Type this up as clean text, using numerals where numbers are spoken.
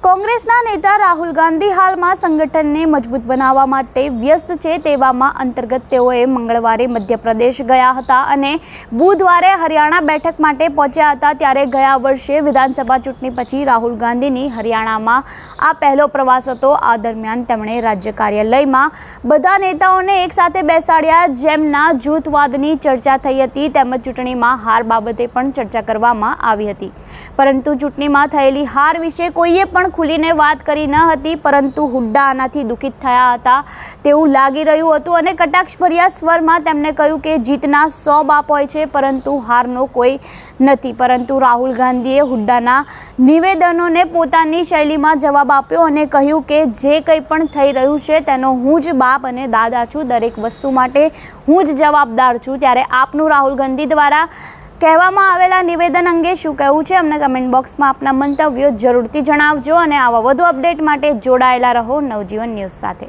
કોંગ્રેસના નેતા રાહુલ ગાંધી હાલમાં સંગઠનને મજબૂત બનાવવા માટે વ્યસ્ત છે। તેવામાં અંતર્ગત તેઓએ મંગળવારે મધ્યપ્રદેશ ગયા હતા અને બુધવારે હરિયાણા બેઠક માટે પહોંચ્યા હતા। ત્યારે ગયા વર્ષે વિધાનસભા ચૂંટણી પછી રાહુલ ગાંધીની હરિયાણામાં આ પહેલો પ્રવાસ હતો। આ દરમિયાન તેમણે રાજ્ય કાર્યાલયમાં બધા નેતાઓને એકસાથે બેસાડ્યા, જેમના જૂથવાદની ચર્ચા થઈ હતી તેમજ ચૂંટણીમાં હાર બાબતે પણ ચર્ચા કરવામાં આવી હતી। પરંતુ ચૂંટણીમાં થયેલી હાર વિશે કોઈએ પણ ખુલીને વાત કરી ન હતી, પરંતુ હુડ્ડા આનાથી દુઃખિત થયા હતા તેવું લાગી રહ્યું હતું અને કટાક્ષભર્યા સ્વરમાં તેમણે કહ્યું કે જીતના 100 બાપ હોય છે પરંતુ હારનો કોઈ નથી। પરંતુ રાહુલ ગાંધીએ હુડ્ડાના નિવેદનોને પોતાની શૈલીમાં જવાબ આપ્યો અને કહ્યું કે જે કંઈ પણ થઈ રહ્યું છે તેનો હું જ બાપ અને દાદા છું, દરેક વસ્તુ માટે હું જ જવાબદાર છું। ત્યારે આપનું રાહુલ ગાંધી દ્વારા કહેવામાં આવેલા નિવેદન અંગે શું કહેવું છે અમને કમેન્ટ બોક્સમાં આપના મંતવ્યો જરૂરથી જણાવજો અને આવા વધુ અપડેટ માટે જોડાયેલા રહો નવજીવન ન્યૂઝ સાથે।